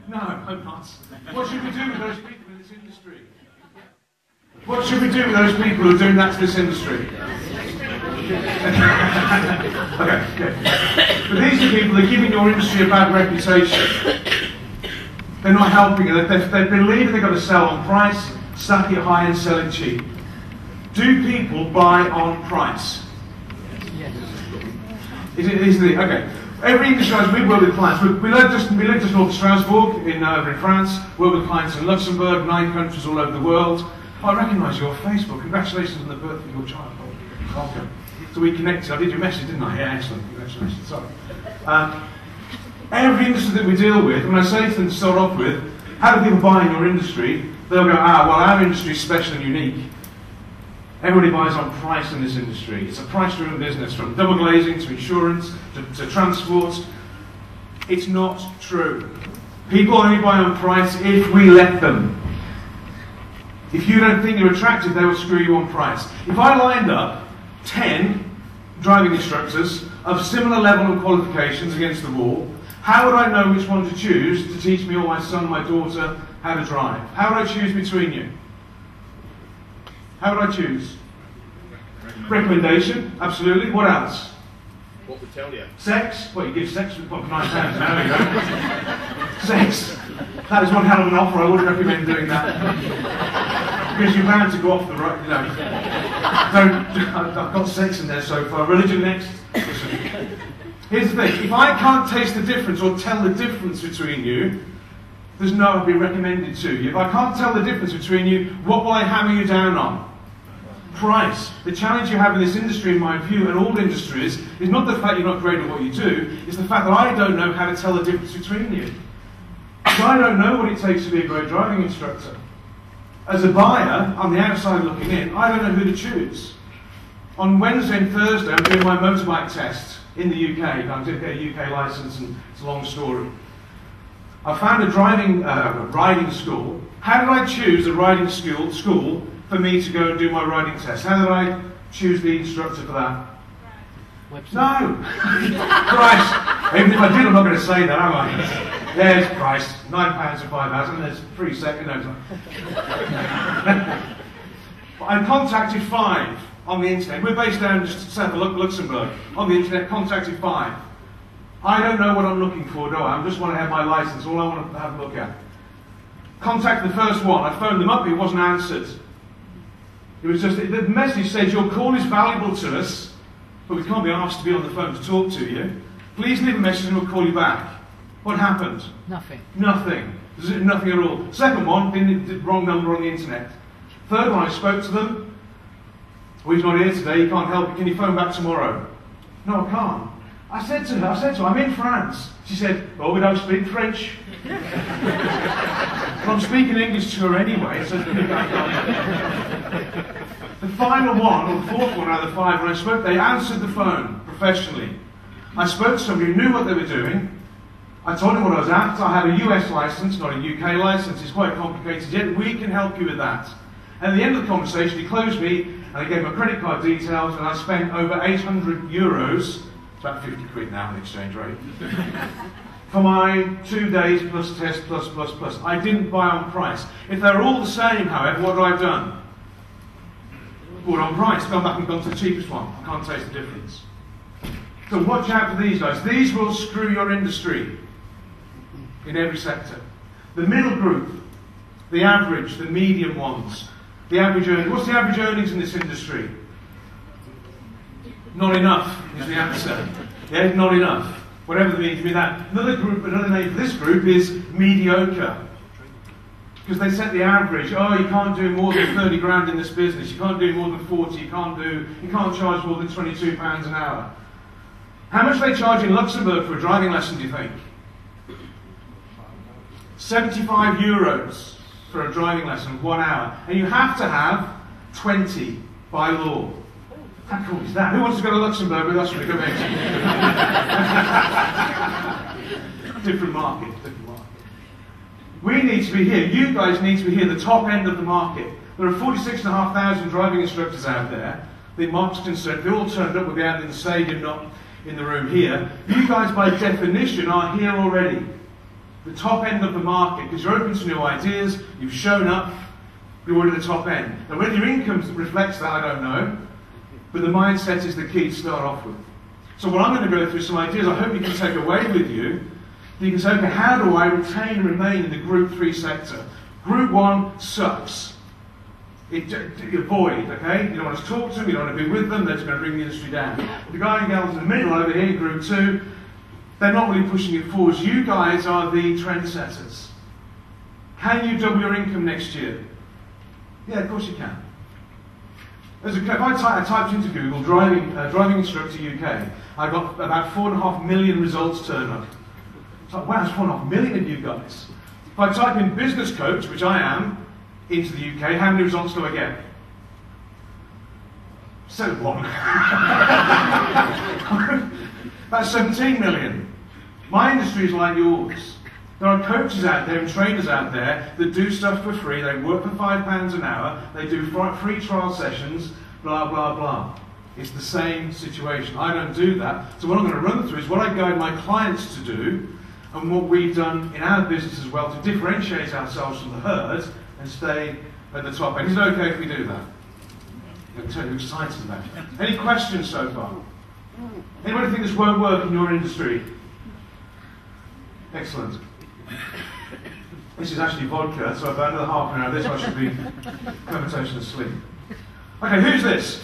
No, I'm not. What should we do with those people in this industry? What should we do with those people who are doing that to this industry? Okay. But these are people that are giving your industry a bad reputation. They're not helping you. They believe they've got to sell on price, stack it high and sell it cheap. Do people buy on price? Okay. Every industry, we work with clients. We live just north of Strasbourg, over in France. Work with clients in Luxembourg, 9 countries all over the world. I recognise your Facebook. Congratulations on the birth of your child. Welcome. So we connected. I did your message, didn't I? Yeah, excellent. Congratulations. Sorry. Every industry that we deal with, when I say to them to start off with, how do people buy in your industry? They'll go, well, our industry is special and unique. Everybody buys on price in this industry. It's a price-driven business, from double glazing to insurance to transport. It's not true. People only buy on price if we let them. If you don't think you're attractive, they will screw you on price. If I lined up 10 driving instructors of similar level of qualifications against the wall, how would I know which one to choose to teach me or my son, my daughter, how to drive? How would I choose between you? How would I choose? Recommendation, absolutely. What else? What would tell you? Sex? Well, you give sex with £9 now, you go. Sex. That is one hell of an offer. I wouldn't recommend doing that. Because you're bound to go off the right, you know. I've got sex in there so far. Religion next. Listen. Here's the thing. If I can't taste the difference or tell the difference between you, there's no I'd be recommended to you. If I can't tell the difference between you, what will I hammer you down on? Price. The challenge you have in this industry, in my view, and all industries, is not the fact you're not great at what you do, it's the fact that I don't know how to tell the difference between you. Because I don't know what it takes to be a great driving instructor. As a buyer, on the outside looking in, I don't know who to choose. On Wednesday and Thursday, I'm doing my motorbike test in the UK. I'm going to get a UK licence, and it's a long story. I found a riding school. How did I choose a riding school for me to go and do my riding test? How did I choose the instructor for that? Website. No! Price. Even if I did, I'm not going to say that, am I? There's price. £9 for 5 hours, and there's 3 seconds. I contacted 5 on the internet. We're based down just south of Luxembourg. On the internet, contacted 5. I don't know what I'm looking for, do I? I just want to have my licence, all I want to have a look at. Contacted the first one. I phoned them up, it wasn't answered. It was just, the message said, your call is valuable to us, but we can't be asked to be on the phone to talk to you. Please leave a message and we'll call you back. What happened? Nothing. Nothing. Nothing at all. Second one, the wrong number on the internet. Third one, I spoke to them. Well, he's not here today, he can't help you. Can you phone back tomorrow? No, I can't. I said to her, I'm in France. She said, well, we don't speak French. Well, I'm speaking English to her anyway, so the final one, or the fourth one out of the 5, when I spoke, they answered the phone professionally. I spoke to somebody who knew what they were doing. I told him what I was after. I had a US license, not a UK license. It's quite complicated, yet we can help you with that. And at the end of the conversation, he closed me, and I gave him my credit card details, and I spent over €800, about 50 quid now in exchange rate, for my 2 days plus test plus. I didn't buy on price. If they're all the same, however, what have I done? Bought on price, gone back and gone to the cheapest one. I can't taste the difference. So watch out for these guys. These will screw your industry in every sector. The middle group, the average, the medium ones, the average earnings. What's the average earnings in this industry? Not enough is the answer. Yeah, not enough. Whatever the means, that. Another name for this group is mediocre. Because they set the average. Oh, you can't do more than 30 grand in this business. You can't do more than 40. You can't charge more than £22 an hour. How much do they charge in Luxembourg for a driving lesson, do you think? €75 for a driving lesson, 1 hour. And you have to have 20 by law. How cool is that? Who wants to go to Luxembourg with us when we come here? Different market. We need to be here. You guys need to be here, the top end of the market. There are 46,500 driving instructors out there. The Marc's concerned, they all turned up with the hand in the stadium, not in the room here. You guys, by definition, are here already. The top end of the market, because you're open to new ideas, you've shown up, you're already at the top end. Now whether your income reflects that, I don't know, but the mindset is the key to start off with. So what I'm going to go through some ideas I hope you can take away with you. You can say, okay, how do I retain and remain in the Group 3 sector? Group 1 sucks. Avoid, okay? You don't want to talk to them, you don't want to be with them, they're just going to bring the industry down. The guy and gals in the middle over here, Group 2, they're not really pushing it forwards. You guys are the trendsetters. Can you double your income next year? Yeah, of course you can. If I typed into Google driving instructor UK, I got about 4.5 million results turn up. It's like, wow, that's 4.5 million of you guys. If I type in business coach, which I am, into the UK, how many results do I get? So one. That's 17 million. My industry is like yours. There are coaches out there and trainers out there that do stuff for free. They work for £5 an hour. They do free trial sessions, blah, blah, blah. It's the same situation. I don't do that. So what I'm going to run through is what I guide my clients to do and what we've done in our business as well to differentiate ourselves from the herd and stay at the top end. Is it okay if we do that? I'm totally excited about it. Any questions so far? Anybody think this won't work in your industry? Excellent. This is actually vodka, so about another half an hour of this I should be comatose asleep. Okay, who's this?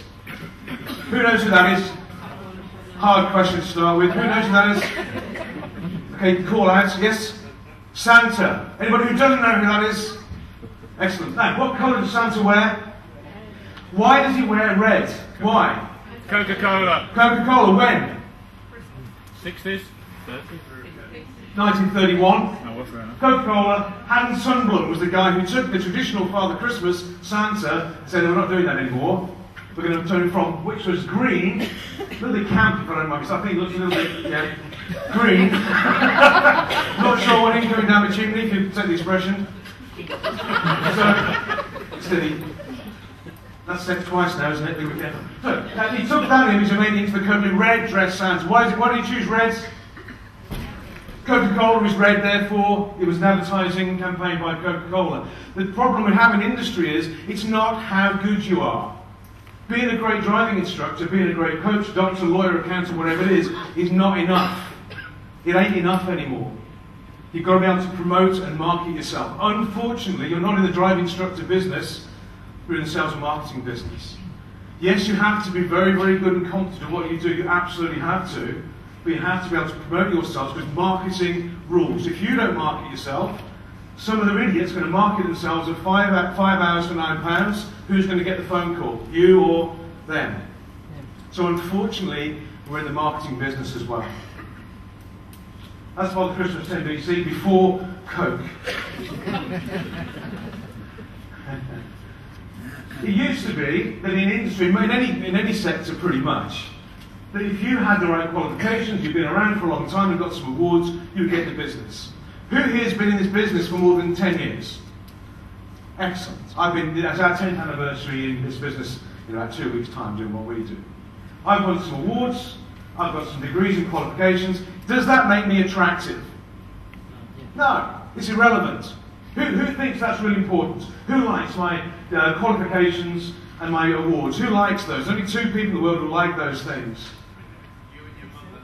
Who knows who that is? Hard question to start with. Who knows who that is? Okay, call out. Yes? Santa. Anybody who doesn't know who that is? Excellent. Now, what colour does Santa wear? Why does he wear red? Why? Coca-Cola. Coca-Cola, when? 60s? 30s? 1931. Oh, what's that? Coca-Cola, Hans Sundblom was the guy who took the traditional Father Christmas, Santa, and said, we're not doing that anymore. We're going to turn it from, which was green, a little bit campy, if I don't mind, so I think it looks a little bit, yeah, green. Not sure what incoming down the chimney, if you take the expression. So, steady. That's said twice now, isn't it? Be careful. So, he took that image and made it into the curly red dress Santa. Why did he choose reds? Coca-Cola is red, therefore it was an advertising campaign by Coca-Cola. The problem we have in industry is, it's not how good you are. Being a great driving instructor, being a great coach, doctor, lawyer, accountant, whatever it is not enough. It ain't enough anymore. You've got to be able to promote and market yourself. Unfortunately, you're not in the driving instructor business, you're in the sales and marketing business. Yes, you have to be very, very good and competent at what you do, you absolutely have to, but you have to be able to promote yourself because marketing rules. If you don't market yourself, some other idiot's going to market themselves at 5 hours for £9. Who's going to get the phone call? You or them? So unfortunately, we're in the marketing business as well. That's Father Christmas 10 BC, before Coke. It used to be that in industry, in any sector pretty much, that if you had the right qualifications, you've been around for a long time and got some awards, you'd get the business. Who here has been in this business for more than 10 years? Excellent. It's our 10th anniversary in this business in about 2 weeks' time doing what we do. I've got some awards, I've got some degrees and qualifications. Does that make me attractive? No, it's irrelevant. Who thinks that's really important? Who likes my qualifications and my awards? Who likes those? Only 2 people in the world who like those things.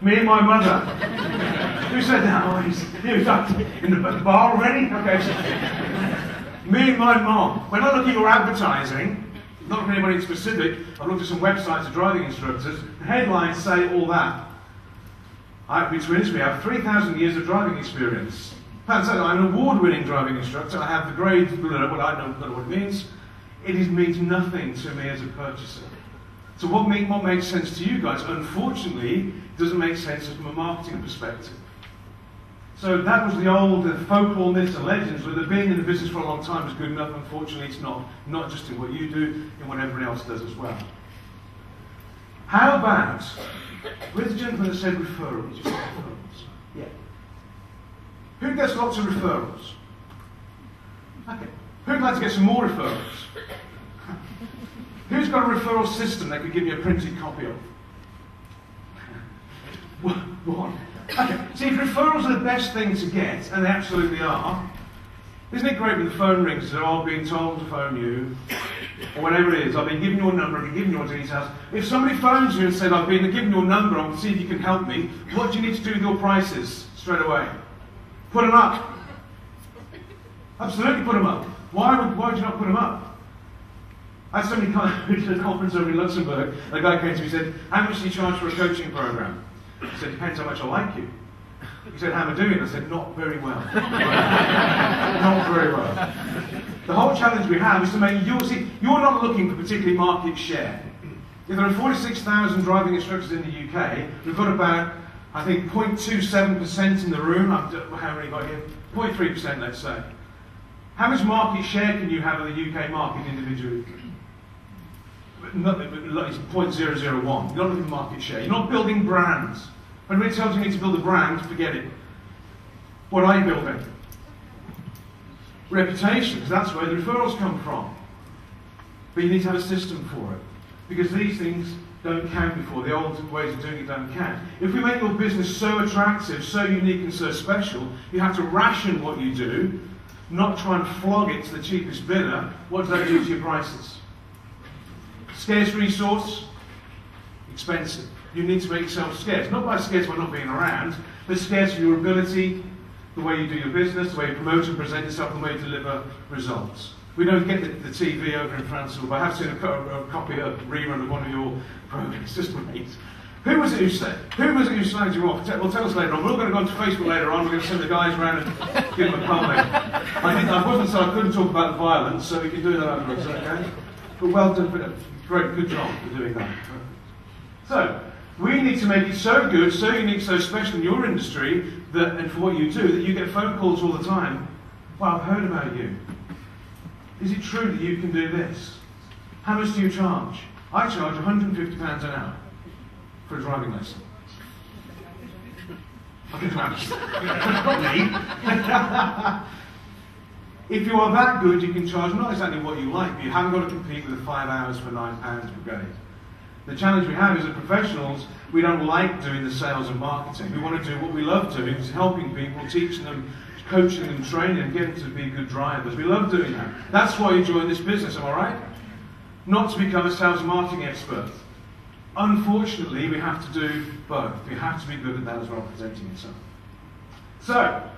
Me and my mother. Who said that? Oh, he's in the bar already? Okay. Me and my mom. When I look at your advertising, not looking at anybody specific, I've looked at some websites of driving instructors, the headlines say all that. Between us, we have 3,000 years of driving experience. I'm an award-winning driving instructor. I have the grade, but I don't know what it means. It means nothing to me as a purchaser. So what makes sense to you guys, unfortunately, doesn't make sense from a marketing perspective. So that was the old folklore myths and legends, where being in the business for a long time is good enough. Unfortunately, it's not. Not just in what you do, in what everyone else does as well. How about, where's the gentleman that said referrals? Yeah. Who gets lots of referrals? Okay. Who'd like to get some more referrals? Who's got a referral system they could give you a printed copy of? One. Okay, see, if referrals are the best thing to get, and they absolutely are, isn't it great when the phone rings and says, oh, I've been told to phone you, or whatever it is, I've been given your number, I've been given your details. If somebody phones you and says, I've been given your number, I want to see if you can help me, what do you need to do with your prices straight away? Put them up. Absolutely put them up. Why would you not put them up? I had somebody come to a conference over in Luxembourg, and a guy came to me and said, how much do you charge for a coaching program? I said, depends how much I like you. He said, how am I doing? I said, not very well. Not very well. The whole challenge we have is to make you're not looking for particularly market share. If there are 46,000 driving instructors in the UK, we've got about, I think, 0.27% in the room. How many got here? 0.3%, let's say. How much market share can you have of the UK market individually? Nothing, it's 0.001. You're not looking for market share. You're not building brands. When we tell you need to build a brand, forget it. What are you building? Reputation, because that's where the referrals come from. But you need to have a system for it. Because these things don't count before. The old ways of doing it don't count. If we make your business so attractive, so unique and so special, you have to ration what you do, not try and flog it to the cheapest bidder. What does that do to your prices? Scarce resource, expensive. You need to make yourself scarce. Not by scarce by not being around, but scarce for your ability, the way you do your business, the way you promote and present yourself, the way you deliver results. We don't get the TV over in France, but I have seen a copy of a rerun of one of your programs. It's just great. Who was it who said? Who was it who signed you off? Well, tell us later on. We're all going to go onto Facebook later on. We're going to send the guys around and give them a comment. I wasn't so I couldn't talk about the violence, so we can do that afterwards, okay? But well done, great, good job for doing that. So, we need to make it so good, so unique, so special in your industry, that, and for what you do, that you get phone calls all the time. Well, I've heard about you. Is it true that you can do this? How much do you charge? I charge £150 an hour for a driving lesson. I can manage. Not me. If you are that good, you can charge not exactly what you like, but you haven't got to compete with the 5 hours for £9 per day. The challenge we have is that professionals, we don't like doing the sales and marketing. We want to do what we love doing, is helping people, teaching them, coaching them, training them, getting to be good drivers. We love doing that. That's why you join this business, am I right? Not to become a sales and marketing expert. Unfortunately, we have to do both. We have to be good at that as well, presenting yourself. So,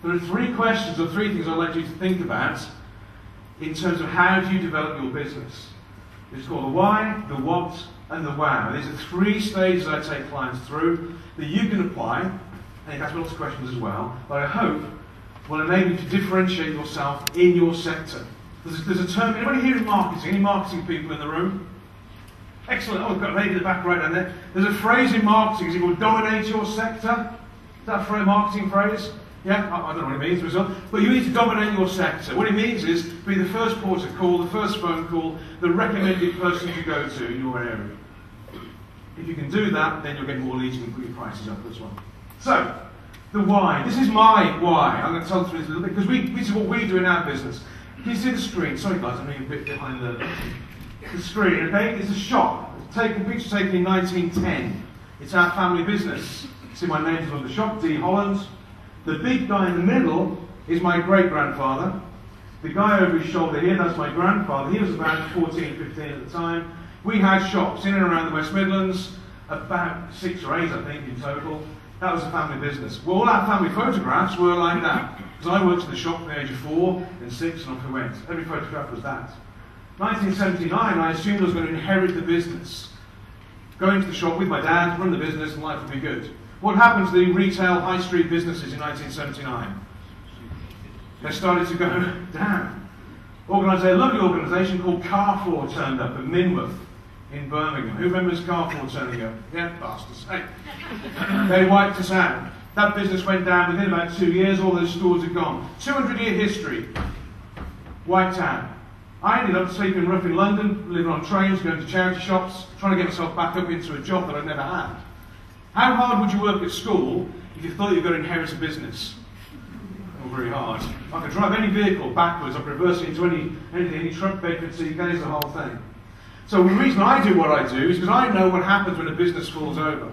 there are 3 questions or 3 things I'd like you to think about in terms of how do you develop your business. It's called the why, the what, and the wow. These are 3 stages I take clients through that you can apply, and you have lots of questions as well, but I hope will enable you to differentiate yourself in your sector. There's a term, anybody here in marketing? Any marketing people in the room? Excellent. Oh, we've got a lady in the back right down there. There's a phrase in marketing, is it called dominate your sector? Is that a marketing phrase? Yeah, I don't know what it means, but you need to dominate your sector. What it means is be the first port of call, the first phone call, the recommended person to go to in your area. If you can do that, then you'll get more leads and put your prices up as well. So, the why. This is my why. I'm going to tell you this a little bit, because this is what we do in our business. Can you see the screen? Sorry guys, I'm being a bit behind the screen, okay? It's a shop. Picture taken in 1910. It's our family business. See my name's on the shop, D. Holland. The big guy in the middle is my great-grandfather. The guy over his shoulder here, that's my grandfather. He was about 14, 15 at the time. We had shops in and around the West Midlands, about 6 or 8, I think, in total. That was a family business. Well, all our family photographs were like that. Because I worked in the shop from the age of 4 and 6, and off we went. Every photograph was that. 1979, I assumed I was going to inherit the business. Go into the shop with my dad, run the business, and life would be good. What happened to the retail high street businesses in 1979? They started to go down. A lovely organisation called Carrefour turned up at Minworth in Birmingham. Who remembers Carrefour turning up? Yeah, bastards. Hey. They wiped us out. That business went down within about 2 years. All those stores had gone. 200-year history. Wiped out. I ended up sleeping rough in London, living on trains, going to charity shops, trying to get myself back up into a job that I'd never had. How hard would you work at school if you thought you were going to inherit a business? Not very hard. I could drive any vehicle backwards, I could reverse it into any truck bed could see, there's the whole thing. So the reason I do what I do is because I know what happens when a business falls over.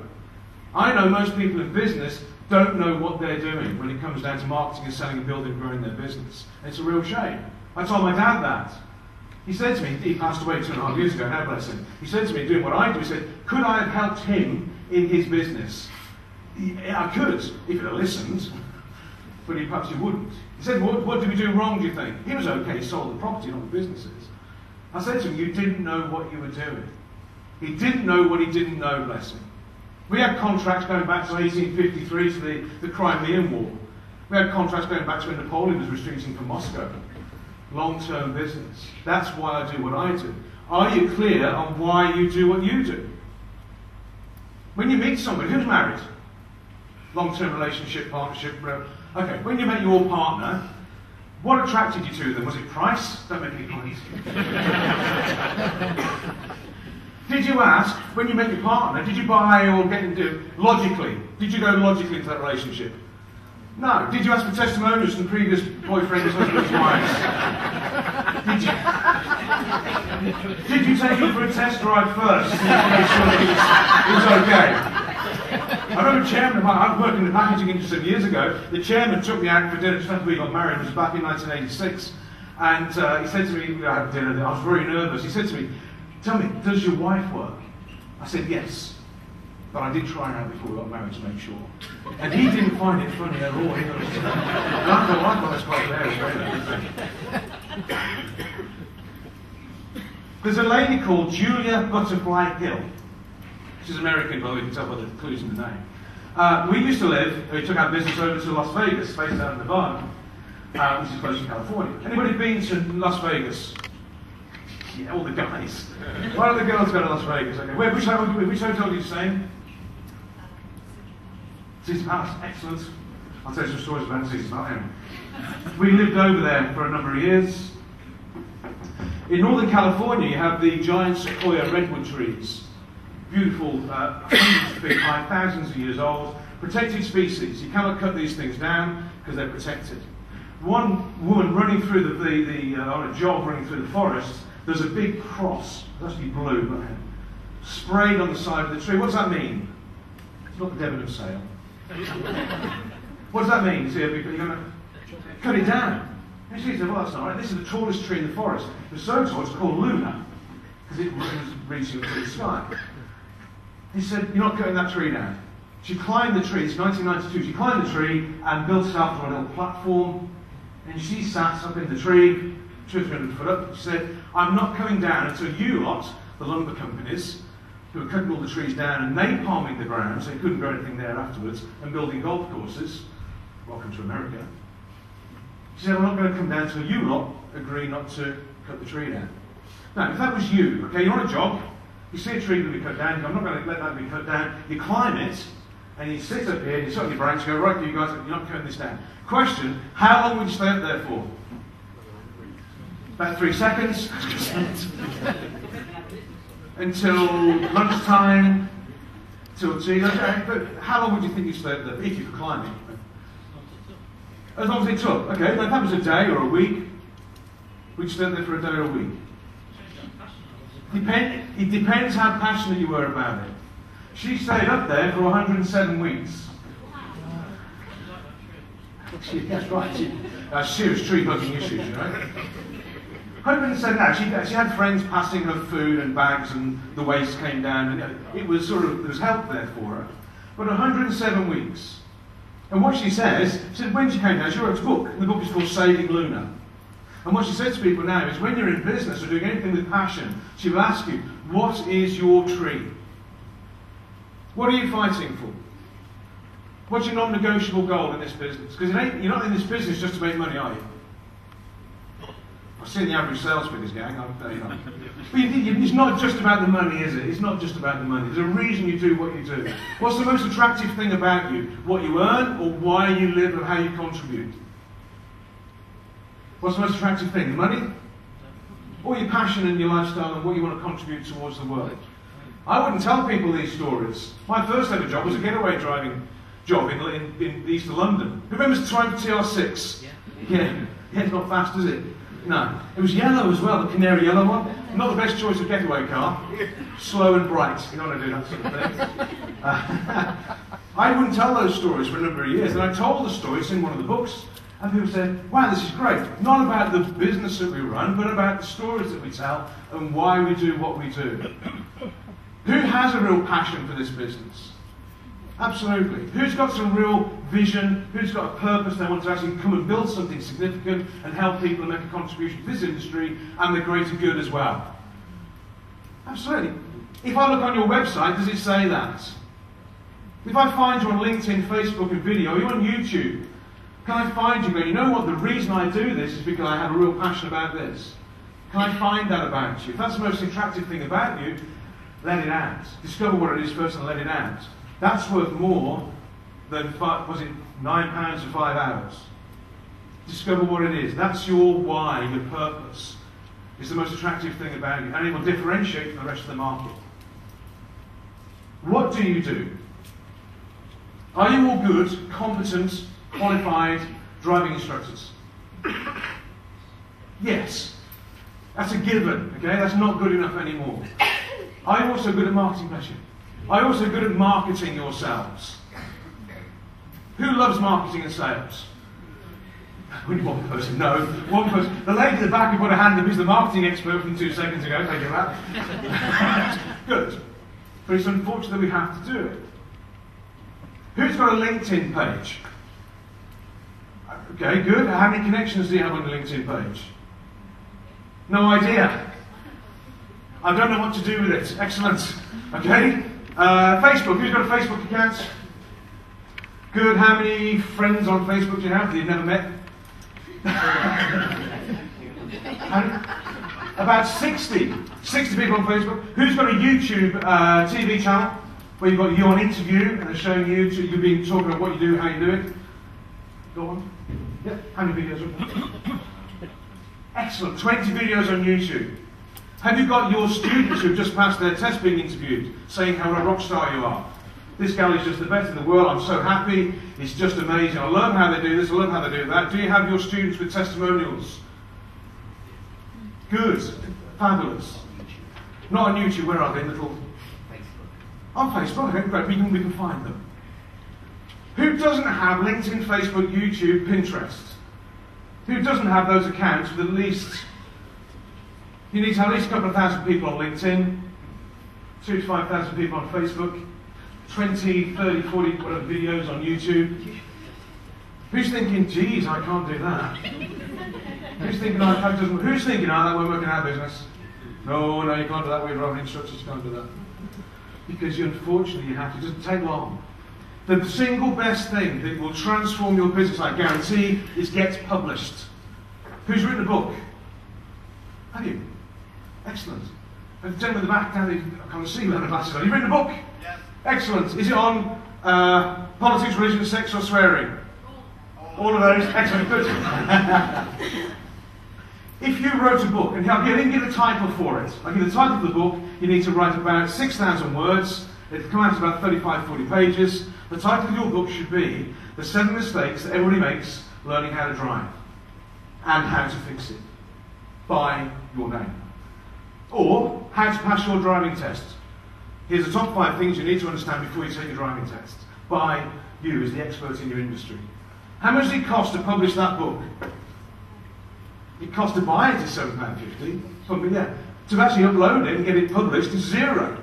I know most people in business don't know what they're doing when it comes down to marketing and selling and building and growing their business. And it's a real shame. I told my dad that. He said to me, he passed away 2.5 years ago, how bless him. He said to me, doing what I do, he said, could I have helped him in his business? I could, if he'd have listened, but perhaps he wouldn't. He said, what did we do wrong, do you think? He was okay, he sold the property, not the businesses. I said to him, you didn't know what you were doing. He didn't know what he didn't know, bless him. We had contracts going back to 1853 to the Crimean War. We had contracts going back to when Napoleon was retreating from Moscow. Long-term business. That's why I do what I do. Are you clear on why you do what you do? When you meet somebody who's married, long-term relationship, partnership, okay, when you met your partner, what attracted you to them? Was it price? Don't make any points. Did you ask, when you met your partner, did you buy or get into logically? Did you go logically into that relationship? No. Did you ask for testimonials from previous boyfriends, husbands, wives? Did you take him for a test drive first to make sure that he was okay? I remember the chairman, I was working in the packaging industry some years ago. The chairman took me out for dinner just after we got married. It was back in 1986. And he said to me, we had dinner, I was very nervous. He said to me, tell me, does your wife work? I said, yes. But I did try her out before we got married to make sure. And he didn't find it funny at all. And I thought that's quite hilarious. There's a lady called Julia Butterfly Hill. She's American, but we can tell by the clues in the name. We used to live, we took our business over to Las Vegas, based out of Nevada, which is close to California. Anybody been to Las Vegas? Yeah, all the guys. Why don't the girls go to Las Vegas? Okay. Which hotel did you stay in? Caesar Palace. Excellent. I'll tell you some stories about Caesar Palace. We lived over there for a number of years. In Northern California, you have the giant sequoia redwood trees. Beautiful, hundreds of feet high, thousands of years old. Protected species. You cannot cut these things down because they're protected. One woman running through on a jog running through the forest, there's a big cross, it has to be blue, right? Sprayed on the side of the tree. What does that mean? It's not the Debenham sale. What does that mean? You see, you're going to cut it down. And she said, well, that's not right. This is the tallest tree in the forest. It was so tall, it's called Luna, because it was reaching to the sky. He said, you're not cutting that tree down. She climbed the tree, it's 1992, she climbed the tree and built it up on a little platform, and she sat up in the tree, 200-300 foot up. She said, I'm not coming down until you lot, the lumber companies, who are cutting all the trees down and napalming the ground so you couldn't grow anything there afterwards, and building golf courses. Welcome to America. She said, I'm not going to come down until you lot agree not to cut the tree down. Now, if that was you, okay, you're on a job, you see a tree going to be cut down, you go, I'm not going to let that be cut down, you climb it, and you sit up here, and you sit on your branch, you go, right, you guys, you're not cutting this down. Question, how long would you stay up there for? About 3 seconds. Until lunchtime, till tea. Okay, but how long would you think you'd stay up there if you could climb it? As long as it took. Okay, now if that was a day or a week, would you stay up there for a day or a week? It depends how passionate you were about it. She stayed up there for 107 weeks. That's right. Serious tree hugging issues, you know. 107 now. She had friends passing her food and bags, and the waste came down, and it was sort of, there was help there for her. But 107 weeks. And what she says, when she came down, she wrote a book. The book is called Saving Luna. And what she says to people now is, when you're in business or doing anything with passion, she will ask you, what is your tree? What are you fighting for? What's your non-negotiable goal in this business? Because you're not in this business just to make money, are you? I've seen the average sales figures, gang. But it's not just about the money, is it? It's not just about the money. There's a reason you do what you do. What's the most attractive thing about you? What you earn, or why you live, and how you contribute? What's the most attractive thing? The money? Or your passion and your lifestyle and what you want to contribute towards the world? I wouldn't tell people these stories. My first ever job was a getaway driving job in the east of London. Who remembers driving TR6? Yeah, it's not fast, is it? No. It was yellow as well, the canary yellow one. Not the best choice of getaway car. Slow and bright. You don't want to do that sort of thing. I wouldn't tell those stories for a number of years, and I told the stories in one of the books, and people said, wow, this is great. Not about the business that we run, but about the stories that we tell and why we do what we do. Who has a real passion for this business? Absolutely. Who's got some real vision? Who's got a purpose? They want to actually come and build something significant and help people and make a contribution to this industry and the greater good as well. Absolutely. If I look on your website, does it say that? If I find you on LinkedIn, Facebook and video, or you're on YouTube, can I find you going, you know what, the reason I do this is because I have a real passion about this. Can I find that about you? If that's the most attractive thing about you, let it out. Discover what it is first and let it out. That's worth more than, was it £9 for 5 hours? Discover what it is. That's your why, your purpose. It's the most attractive thing about you, and it will differentiate from the rest of the market. What do you do? Are you all good, competent, qualified driving instructors? Yes. That's a given, okay? That's not good enough anymore. Are you also good at marketing, bless you? Are you also good at marketing yourselves? Who loves marketing and sales? Only one person, no. One person. The lady at the back who put her hand up is the marketing expert from 2 seconds ago. Thank you for that. Good. But it's unfortunate that we have to do it. Who's got a LinkedIn page? Okay, good. How many connections do you have on the LinkedIn page? No idea. I don't know what to do with it. Excellent. Okay. Facebook. Who's got a Facebook account? Good. How many friends on Facebook do you have that you've never met? About 60. 60 people on Facebook. Who's got a YouTube TV channel where you've got you on interview and they're showing you, you've been talking about what you do, how you do it? Go on. Yeah. How many videos? Excellent. 20 videos on YouTube. Have you got your students who've just passed their test being interviewed saying how a rock star you are? This gal is just the best in the world, I'm so happy, it's just amazing, I love how they do this, I love how they do that. Do you have your students with testimonials? Good. Fabulous. Not on YouTube, where are they? Little... On Facebook, okay, great, we can find them. Who doesn't have LinkedIn, Facebook, YouTube, Pinterest? Who doesn't have those accounts with at least... You need to have at least a couple of thousand people on LinkedIn, 2,000 to 5,000 people on Facebook, 20, 30, 40 whatever videos on YouTube. Who's thinking, geez, I can't do that? Who's thinking, oh, that won't work in our business? No, you can't do that with your own instructors, you can't do that. Because unfortunately you have to, it doesn't take long. The single best thing that will transform your business, I guarantee, is get published. Who's written a book? Have you? Excellent. And the gentleman in the back down there, I can't see without the glasses on. You've written a book? Yes. Excellent. Is it on politics, religion, sex or swearing? All of those? Excellent. Good. If you wrote a book, and I didn't give a title for it, I give the title of the book, you need to write about 6,000 words, it'll come out to about 35, 40 pages. The title of your book should be The 7 Mistakes That Everybody Makes Learning How to Drive, and How to Fix It, by your name. Or, How to Pass Your Driving Test. Here's the top 5 things you need to understand before you take your driving test, by you as the expert in your industry. How much does it cost to publish that book? It costs to buy it is £7.50, but yeah, to actually upload it and get it published is £0.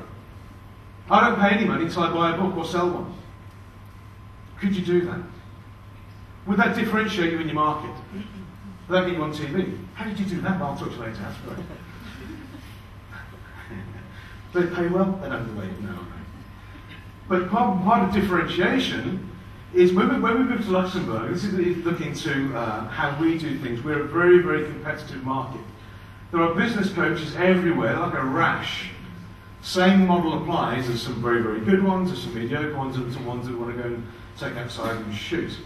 I don't pay any money until I buy a book or sell one. Could you do that? Would that differentiate you in your market? Would that get you on TV? How did you do that? I'll talk to you later. That's great. Do they pay well? They don't believe, no. But part of differentiation is when we move to Luxembourg, this is looking to how we do things. We're a very, very competitive market. There are business coaches everywhere, like a rash. Same model applies. There's some very, very good ones, there's some mediocre ones, and some ones that want to go and take outside and shoot.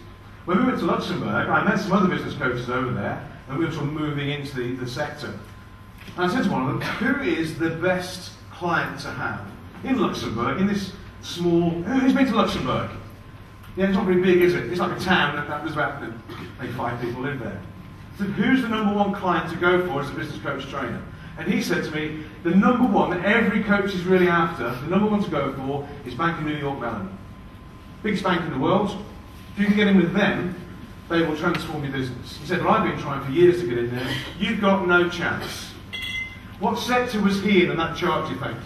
When we went to Luxembourg, I met some other business coaches over there, and we were sort of moving into the sector. And I said to one of them, who is the best client to have in Luxembourg, in this small... Who's been to Luxembourg? Yeah, it's not very big, is it? It's like a town, and there's about maybe 5 people live there. I said, who's the number one client to go for as a business coach trainer? And he said to me, the number one that every coach is really after, the number one to go for is Bank of New York Mellon. Biggest bank in the world. If you can get in with them, they will transform your business. He said, well, I've been trying for years to get in there. You've got no chance. What sector was he in that chart, do you think?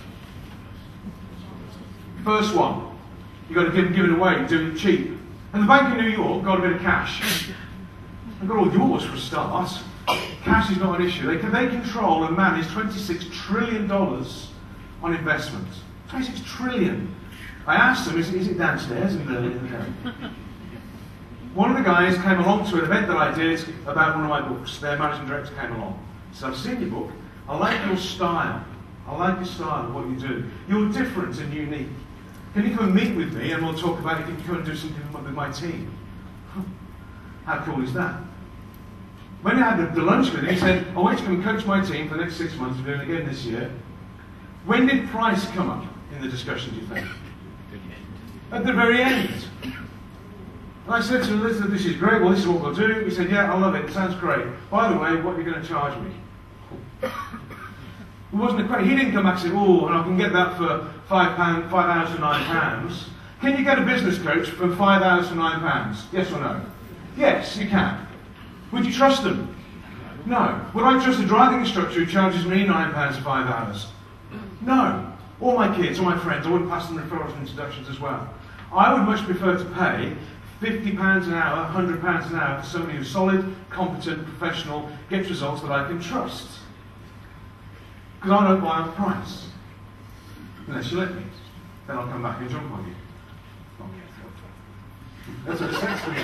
First one. You've got to give it away, do it cheap. And the Bank of New York got a bit of cash. They've got all yours for a start. Cash is not an issue. They control and manage $26 trillion on investments. 26 trillion. I asked them, is it downstairs in the One of the guys came along to an event that I did about one of my books. Their managing director came along. So I've seen your book. I like your style. I like your style of what you do. You're different and unique. Can you come and meet with me and we'll talk about if you can come and do something with my team? How cool is that? When I had the lunch with him, he said, I want you to come and coach my team for the next 6 months. We're doing it again this year. When did price come up in the discussion, do you think? At the very end. And I said to him, listen, this is great. Well, this is what we'll do. He said, yeah, I love it. It sounds great. By the way, what are you going to charge me? It wasn't a question. He didn't come back and say, oh, and I can get that for £5,009. Can you get a business coach for £5,009? Yes or no? Yes, you can. Would you trust them? No. Would I trust a driving instructor who charges me £9 for 5 hours? No. All my kids, all my friends, I wouldn't pass them referrals and introductions as well. I would much prefer to pay £50 an hour, £100 an hour for somebody who's solid, competent, professional, gets results that I can trust. Because I don't buy off price. Unless you let me. Then I'll come back and jump on you. That's what it says to me.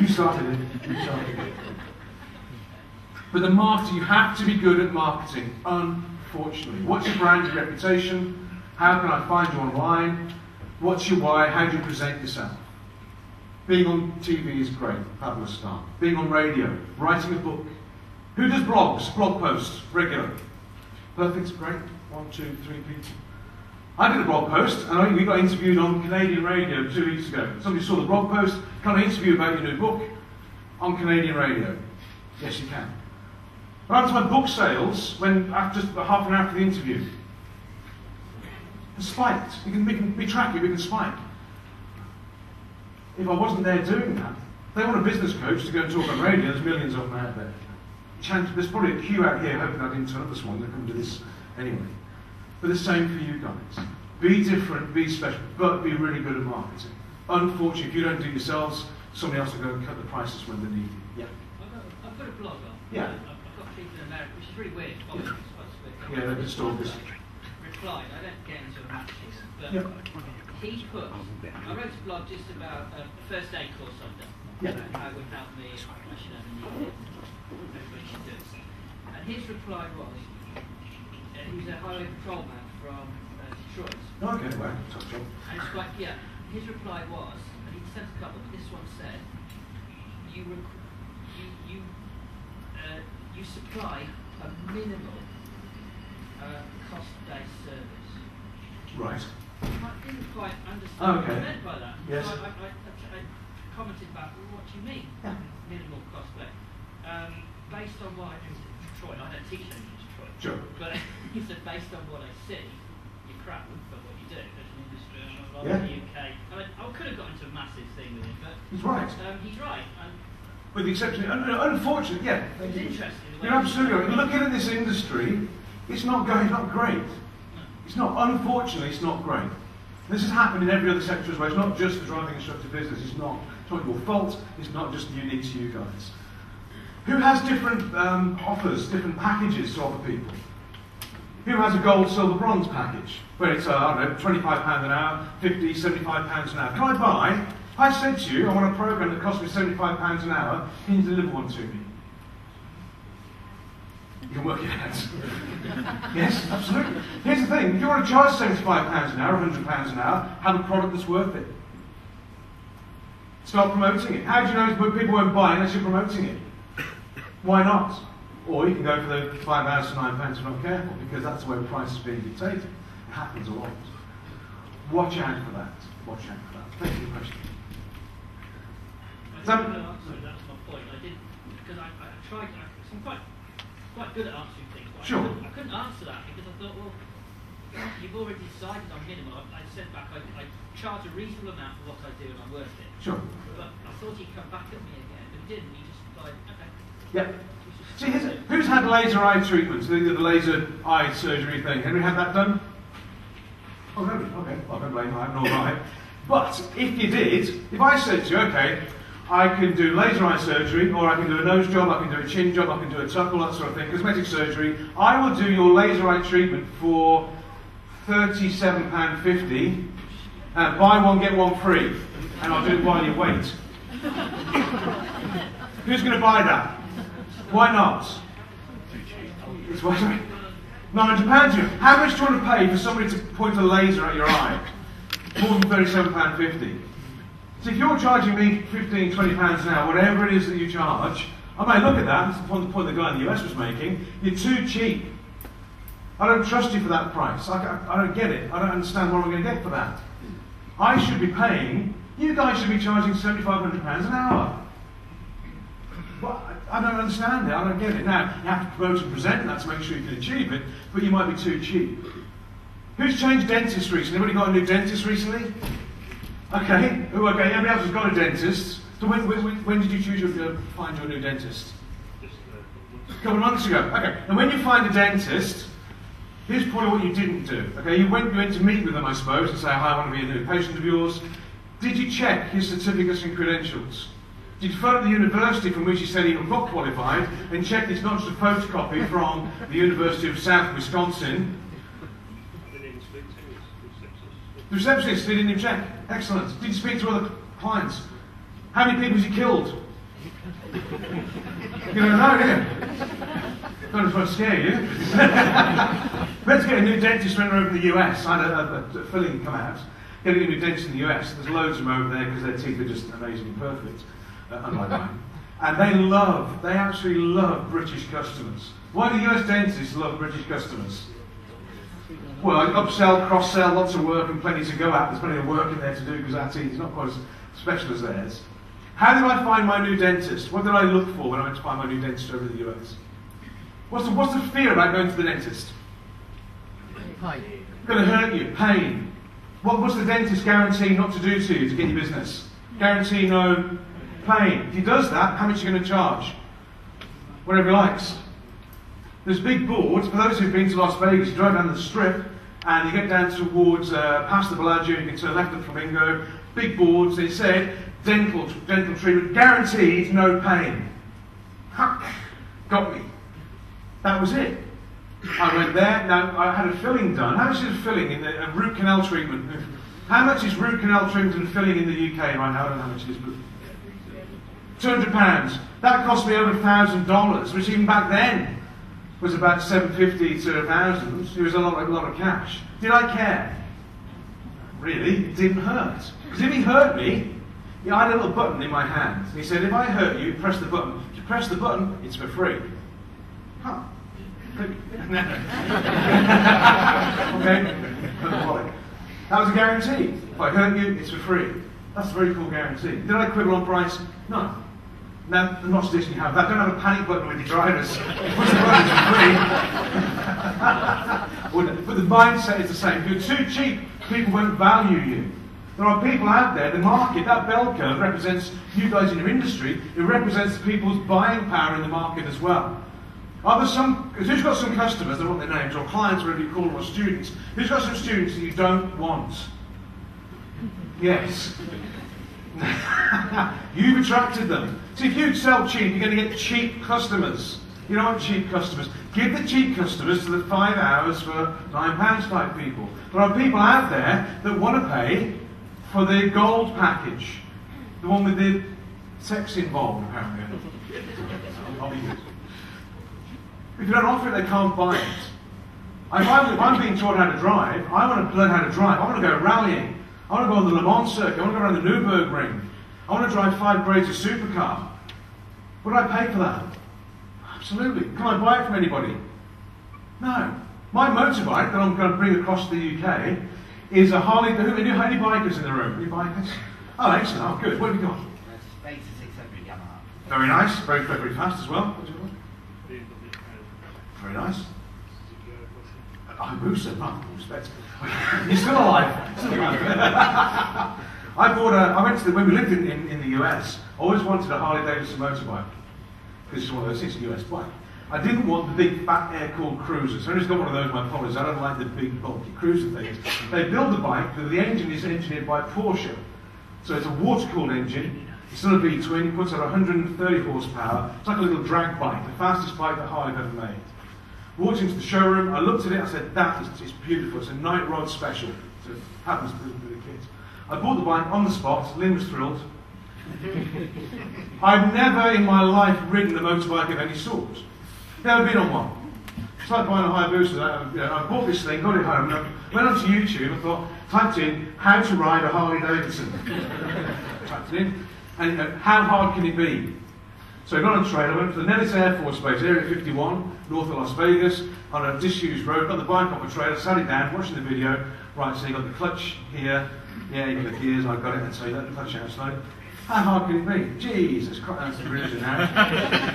You started it. You started it. But the marketing, you have to be good at marketing, unfortunately. What's your brand, your reputation? How can I find you online? What's your why? How do you present yourself? Being on TV is great. That was a start. Being on radio, writing a book. Who does blogs, blog posts, regularly? Perfect, great. 1, 2, 3 people. I did a blog post, and we got interviewed on Canadian radio 2 weeks ago. Somebody saw the blog post, can I interview about your new book on Canadian radio? Yes, you can. But after my book sales, when after half an hour after the interview, it spiked. We track it, we can spike. If I wasn't there doing that, they want a business coach to go and talk on radio, there's millions of them out there. There's probably a queue out here hoping I didn't turn up this morning, they'll come to this anyway. But the same for you guys. Be different, be special, but be really good at marketing. Unfortunately, if you don't do it yourselves, somebody else will go and cut the prices when they need you. Yeah. I've got a blog on. Yeah. I've got people in America, which is really weird. Yeah, they're just all this. Replied, I don't get into a matches, but Yeah. he put, I wrote a blog just about a first aid course I've done. Yeah. How it would help me, I should have a new everybody should do it. And his reply was, he was a highway patrolman from Detroit. Okay, well, top job. And it's quite, yeah, his reply was, and he sent a couple, but this one said, you supply a minimal cost-based service. Right. I didn't quite understand what I meant by that. Yes. So I commented back, well, what do you mean, minimal cost-based? Based on what I do in Detroit, I don't teach anything in Detroit. Sure. But he said, based on what I see, you're crap for what you do as an industry, and a lot Yeah. of the UK. I could have got into a massive thing with him, but He's right. he's right. And With the exception, unfortunately, yeah. it's interesting. The way You're absolutely right. Looking at this industry, it's not great. It's not, unfortunately, it's not great. This has happened in every other sector as well. It's not just the driving instructor business. It's not your fault. It's not just unique to you guys. Who has different offers, different packages to offer people? Who has a gold, silver, bronze package? Where it's, I don't know, £25 an hour, £50, £75 an hour. Can I buy? I said to you, I want a program that costs me £75 an hour. Can you deliver one to me? You can work it out. Yes, absolutely. Here's the thing. If you want to charge £75 an hour, £100 an hour, have a product that's worth it. Start promoting it. How do you know people won't buy unless you're promoting it? Why not? Or you can go for the £5 to £9 if you're not careful, because that's the way the price is being dictated. It happens a lot. Watch out for that. Watch out for that. Thank you for the question. that's my point. I did, because I tried. I'm quite good at answering things. But Sure. I couldn't answer that because I thought, well, you've already decided on minimum. I said back, I charge a reasonable amount for what I do and I'm worth it. Sure. But I thought he'd come back at me again, but he didn't. He just like, okay. Yeah. See, who's had laser eye treatments? The laser eye surgery thing. Have you had that done? Oh, no. Okay. Well, I don't blame you. I have no eye. But if you did, if I said to you, okay, I can do laser eye surgery, or I can do a nose job, I can do a chin job, I can do a tuck, all that sort of thing, cosmetic surgery, I will do your laser eye treatment for £37.50, buy one, get one free, and I'll do it while you wait. Who's going to buy that? Why not? It's what, sorry? £900. How much do you want to pay for somebody to point a laser at your eye? More than £37.50. So if you're charging me £15, £20 an hour, whatever it is that you charge, I may look at that, that's the point the guy in the US was making, you're too cheap. I don't trust you for that price. I don't get it. I don't understand what I'm going to get for that. I should be paying, you guys should be charging £7,500 an hour. Well, I don't understand it. I don't get it. Now, you have to promote and present that to make sure you can achieve it, but you might be too cheap. Who's changed dentists recently? Anybody got a new dentist recently? Okay. Oh, okay. Everybody else has got a dentist. So when did you choose to find your new dentist? A couple of months ago. Okay. And when you find a dentist, here's probably what you didn't do. Okay. You went to meet with them, I suppose, and say, hi, I want to be a new patient of yours. Did you check his certificates and credentials? Did you phone the university from which he said he got qualified and check it's not just a photocopy from the University of South Wisconsin? The receptionist, they didn't even check. Excellent. Did you speak to other clients? How many people has he killed? You don't know, do you? Don't want to scare you. Let's get a new dentist when we're over in the US. I had a filling come out. Getting a new dentist in the US. There's loads of them over there because their teeth are just amazingly perfect, unlike mine. And they actually love British customers. Why do US dentists love British customers? Well, upsell, cross-sell, lots of work and plenty to go at. There's plenty of work in there to do because our teeth is not quite as special as theirs. How did I find my new dentist? What did I look for when I went to find my new dentist over in the US? What's the fear about going to the dentist? Pain. It's going to hurt you. Pain. What's the dentist guarantee not to do to you to get your business? Guarantee no pain. If he does that, how much are you going to charge? Whatever he likes. There's big boards. For those who've been to Las Vegas, you drive down the strip and you get down towards past the Bellagio, you can turn left at Flamingo. Big boards. They said dental treatment guaranteed no pain. Got me. That was it. I went there. Now I had a filling done. How much is a filling in a root canal treatment? How much is root canal treatment and filling in the UK right now? I don't know how much it is, but £200. That cost me over $1,000, which even back then was about $750 to $1,000. It was a lot of cash. Did I care? Really? It didn't hurt. Because if he hurt me, I had a little button in my hand. And he said, if I hurt you, press the button. If you press the button, it's for free. Huh. Okay. That was a guarantee. If I hurt you, it's for free. That's a very cool guarantee. Did I quibble on price? No. Now, I'm not suggesting you have that. Don't have a panic button with your drivers. Push the button, it's free. But the mindset is the same. If you're too cheap, people won't value you. There are people out there, the market, that bell curve represents you guys in your industry. It represents people's buying power in the market as well. Who's got some customers, I don't want their names, or clients, whatever you call them, or students? Who's got some students that you don't want? Yes. You've attracted them. See, if you sell cheap, you're going to get cheap customers. You don't want cheap customers. Give the cheap customers to the 5 hours for £9 type people. There are people out there that want to pay for the gold package. The one with the sex involved, apparently. I'll be good. If you don't offer it, they can't buy it. If I'm being taught how to drive, I want to learn how to drive. I want to go rallying. I want to go on the Le Mans circuit. I want to go around the Nürburgring. I want to drive 5 grades of supercar. Would I pay for that? Absolutely. Can I buy it from anybody? No. My motorbike that I'm going to bring across the UK is a Harley. How many bikers in the room? Any bikers? Oh, excellent. Oh, good. What have you got? Beta 600 Yamaha. Very nice, very fast as well. Very nice. Hayabusa, Marc, respect. You're still alive. Still alive. I went to when we lived in the US, I always wanted a Harley Davidson motorbike. Because it's one of those things, a US bike. I didn't want the big fat air-cooled cruisers. I just got one of those in my pockets. I don't like the big bulky cruiser things. They build the bike, but the engine is engineered by Porsche. So it's a water-cooled engine. It's not a V-twin. It puts out 130 horsepower. It's like a little drag bike, the fastest bike that Harley've ever made. Walked into the showroom. I looked at it. I said, "That is beautiful. It's a night rod special." So it happens to the kids. I bought the bike on the spot. Lynn was thrilled. I've never in my life ridden a motorbike of any sort. Never been on one. It's like buying a Hayabusa. I bought this thing, got it home, and I went onto YouTube and thought, typed in how to ride a Harley Davidson. Typed it in, and how hard can it be? So I got on a trailer, went to the Nellis Air Force Base, Area 51, north of Las Vegas, on a disused road, got the bike off a trailer, sat it down, watching the video. Right, so you got the clutch here, yeah, you got the gears, I've got it, and so you let the clutch out slow. How hard can it be? Jesus Christ, that's the religion now.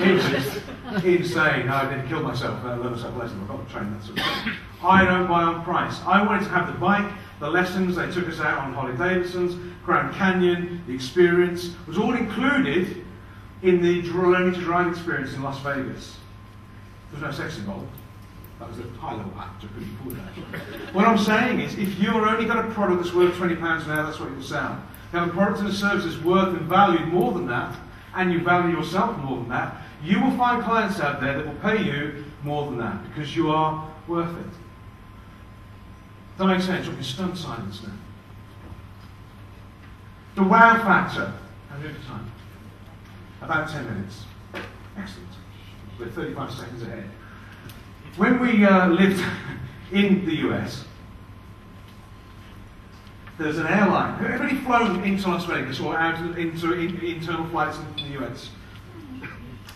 It was just insane. I didn't kill myself, I learned myself a lesson, I've got to train that sort of thing. I don't buy on price. I wanted to have the bike, the lessons, they took us out on Harley Davidsons, Grand Canyon, the experience, was all included in the learning to drive experience in Las Vegas. There was no sex involved. That was a high-level act, I couldn't afford that. What I'm saying is, if you've only got a product that's worth £20 an hour, that's what it will sell. If you have a product and a service that's worth and valued more than that, and you value yourself more than that, you will find clients out there that will pay you more than that, because you are worth it. Does that make sense? You'll be stunned silence now. The wow factor. How do you have time? About 10 minutes. Excellent. We're 35 seconds ahead. When we lived in the US, there's an airline. Have anybody flown into Las Vegas or out into internal flights in the US?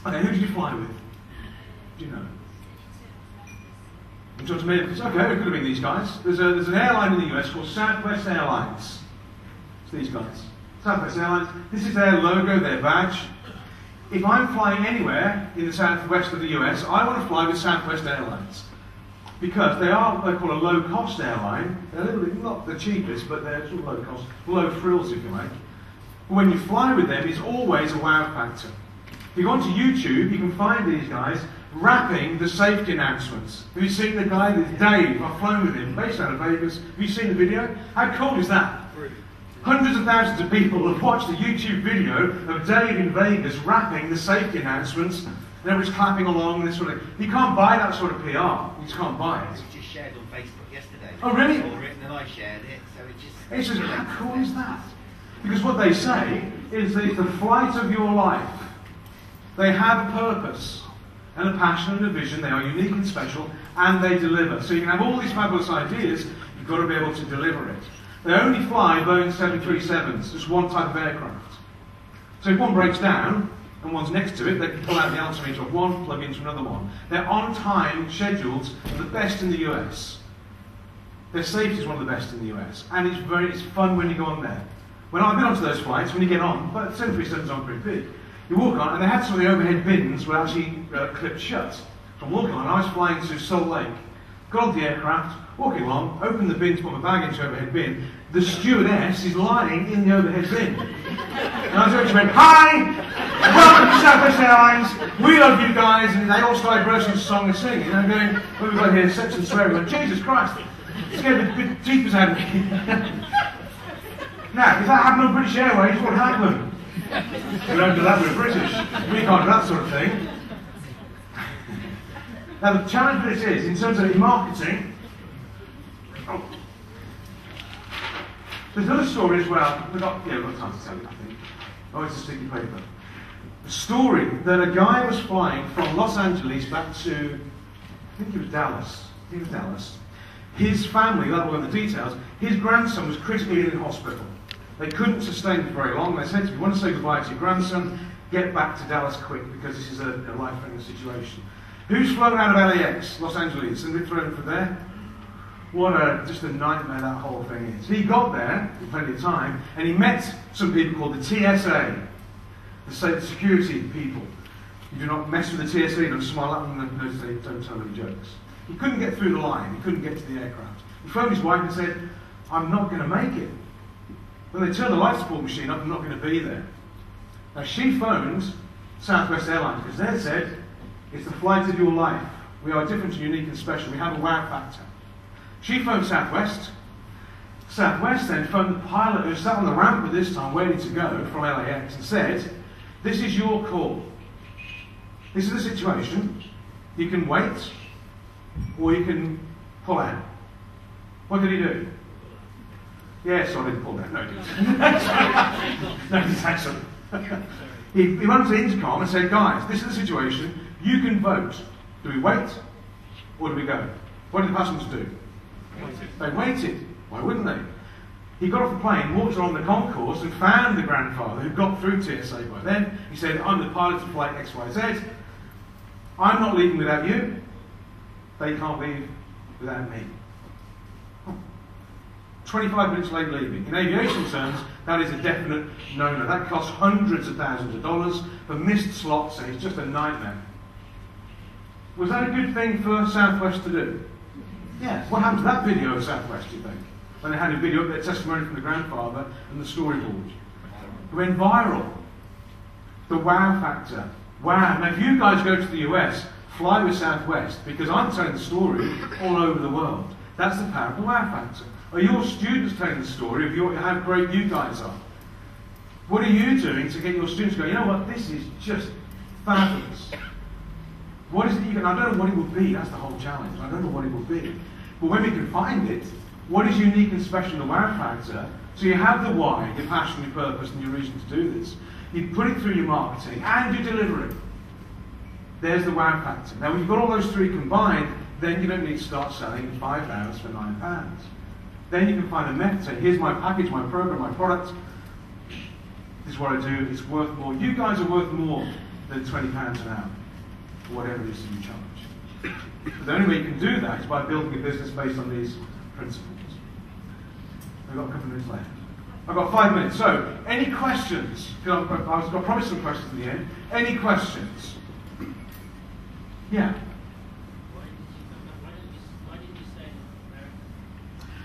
Okay, who did you fly with? Do you know? You talked to me. Okay, it could have been these guys. There's an airline in the US called Southwest Airlines. It's these guys. Southwest Airlines. This is their logo, their badge. If I'm flying anywhere in the southwest of the US, I want to fly with Southwest Airlines. Because they're called a low-cost airline. They're a little bit, not the cheapest, but they're sort of low-cost, low frills, if you like. But when you fly with them, it's always a wow factor. If you go onto YouTube, you can find these guys rapping the safety announcements. Have you seen the guy, Dave? I've flown with him, based out of Vegas. Have you seen the video? How cool is that? Hundreds of thousands of people have watched a YouTube video of Dave in Vegas rapping the safety announcements, and everybody's clapping along and this sort of thing. You can't buy that sort of PR. You just can't buy it. It was just shared on Facebook yesterday. Oh, really? All written and I shared it, so it just... It's just, how cool is that? Because what they say is that it's the flight of your life. They have a purpose and a passion and a vision. They are unique and special, and they deliver. So you can have all these fabulous ideas, you've got to be able to deliver it. They only fly Boeing 737s, just one type of aircraft. So if one breaks down, and one's next to it, they can pull out the altimeter of one, plug into another one. Their on-time schedules are the best in the US. Their safety is one of the best in the US. And it's fun when you go on there. When I've been onto those flights, when you get on, but 737s aren't pretty big, you walk on, and they had some of the overhead bins were actually clipped shut. So I'm walking on, and I was flying to Salt Lake. Got on the aircraft, walking along, opened the bin to put my bag into the overhead bin. The stewardess is lying in the overhead bin. And I was went, "Hi! Welcome to Southwest Airlines. We love you guys." And they all started bursting into song and singing. And I'm going, "What have we got here? Sex and swearing." Like, Jesus Christ. It scared the jeepers out of me. Now, if that happened on British Airways, what would happen? We don't do that with British. We can't do that sort of thing. Now, the challenge with this is, in terms of marketing, there's another story as well. We've got time to tell you, I think. Oh, it's a sticky paper. A story that a guy was flying from Los Angeles back to, I think it was Dallas. His family, that will have the details, his grandson was critically ill in hospital. They couldn't sustain it very long. They said to me, "You want to say goodbye to your grandson? Get back to Dallas quick, because this is a life-threatening situation." Who's flown out of LAX, Los Angeles, and been thrown from there? What just a nightmare that whole thing is. He got there, with plenty of time, and he met some people called the TSA. the security people. You do not mess with the TSA, you don't smile at them, and they don't tell any jokes. He couldn't get through the line, he couldn't get to the aircraft. He phoned his wife and said, I'm not going to make it. When they turn the life support machine up, I'm not going to be there. Now she phoned Southwest Airlines because they said, it's the flight of your life. We are different and unique and special. We have a wow factor. She phoned Southwest. Southwest then phoned the pilot who sat on the ramp at this time waiting to go from LAX and said, this is your call. This is the situation. You can wait or you can pull out. What did he do? Yes, I didn't pull out. No, he didn't. No, he didn't actually. He ran to the intercom and said, guys, this is the situation. You can vote. Do we wait or do we go? What did the passengers do? They waited. Why wouldn't they? He got off the plane, walked along the concourse and found the grandfather who got through TSA by then. He said, I'm the pilot of flight XYZ. I'm not leaving without you. They can't leave without me. 25 minutes late leaving. In aviation terms, that is a definite no-no. That costs hundreds of thousands of dollars for missed slots, and it's just a nightmare. Was that a good thing for Southwest to do? Yes. What happened to that video of Southwest, do you think? When they had a video of their testimony from the grandfather and the storyboard. It went viral. The wow factor. Wow. Now if you guys go to the US, fly with Southwest, because I'm telling the story all over the world. That's the power of the wow factor. Are your students telling the story of how great you guys are? What are you doing to get your students to go, you know what, this is just fabulous. What is it you can, I don't know what it will be, that's the whole challenge. I don't know what it will be. But when we can find it, what is unique and special in the wow factor? So you have the why, your passion, your purpose, and your reason to do this. You put it through your marketing and you deliver it. There's the wow factor. Now when you've got all those three combined, then you don't need to start selling 5 hours for £9. Then you can find a method, say, here's my package, my program, my product. This is what I do, it's worth more. You guys are worth more than £20 an hour, or whatever it is that you charge. But the only way you can do that is by building a business based on these principles. We've got a couple of minutes left. I've got 5 minutes. So, any questions? I've got promised some questions at the end. Any questions? Yeah.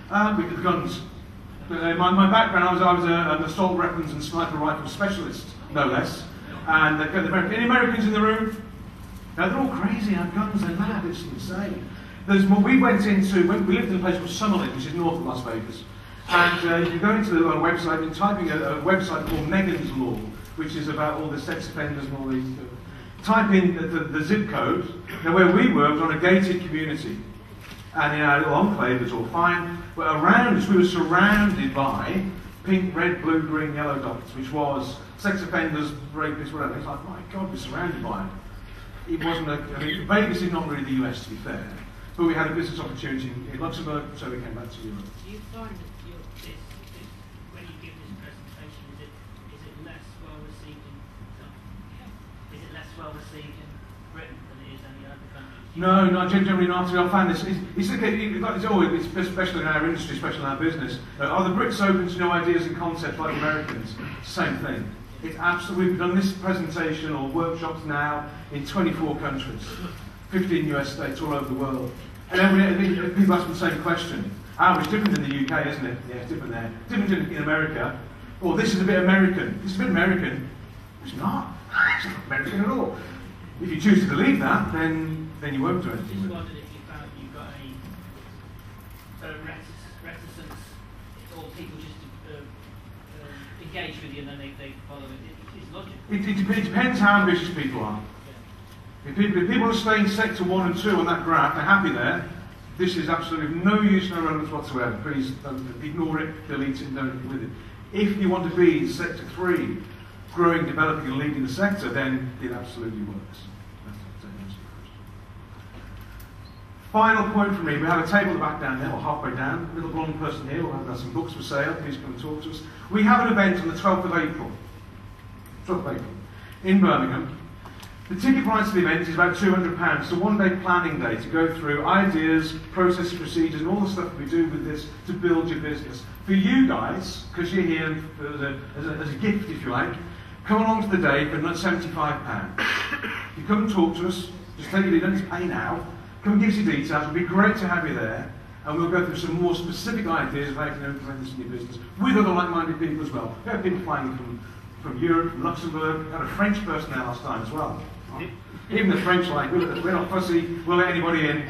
Because guns. My background, I was an assault weapons and sniper rifle specialist, no less. And any Americans in the room? Now they're all crazy, have guns, they're mad, it's insane. We lived in a place called Summerlin, which is north of Las Vegas. And you go into the website and type in a website called Megan's Law, which is about all the sex offenders and all these. Type in the zip code. Now where we were was on a gated community. And in our little enclave, it was all fine. But around us, we were surrounded by pink, red, blue, green, yellow dots, which was sex offenders, rapists, whatever. It's like, my God, we're surrounded by them. It wasn't Vegas is not really the US, to be fair. But we had a business opportunity in Luxembourg, so we came back to Europe. Do you find that when you give this presentation, is it less well received in Britain than it is any other country? No, not generally not. I found this. It's especially in our industry, especially in our business. Are the Brits open to new ideas and concepts like Americans? Same thing. It's absolutely. We've done this presentation or workshops now in 24 countries, 15 US states, all over the world. And then people ask me the same question. It's different in the UK, isn't it? Yeah, it's different there. Different in America. Or this is a bit American. This is a bit American. It's not. It's not American at all. If you choose to believe that, then you won't do anything. I just wondered if you found you've got any reticence, or people just engage with you and then they follow it. It's logical. It depends how ambitious people are. If people are staying sector 1 and 2 on that graph, they're happy there, this is absolutely no use, no relevance whatsoever. Please ignore it, delete it, and don't deal with it. If you want to be sector 3, growing, developing, and leading the sector, then it absolutely works. Final point for me, we have a table at the back down there, or halfway down, a little blonde person here, we'll have some books for sale, please come and talk to us. We have an event on the 12th of April, in Birmingham. The ticket price for the event is about £200. It's a one-day planning day to go through ideas, processes, procedures, and all the stuff we do with this to build your business. For you guys, because you're here as a gift, if you like, Come along to the day for £75. You come and talk to us, just take it, you don't need to pay now. Come and give us your details, it'll be great to have you there. And we'll go through some more specific ideas of how you can implement this in your business with other like-minded people as well. We have people flying from Europe, from Luxembourg, we had a French person there last time as well. Even the French like, we're not fussy, we'll let anybody in.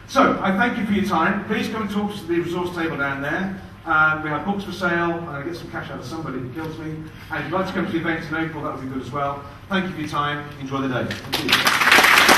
So, I thank you for your time. Please come and talk to us at the resource table down there. We have books for sale. I'm going to get some cash out of somebody who kills me. And if you'd like to come to the event in April, that would be good as well. Thank you for your time. Enjoy the day. Thank you.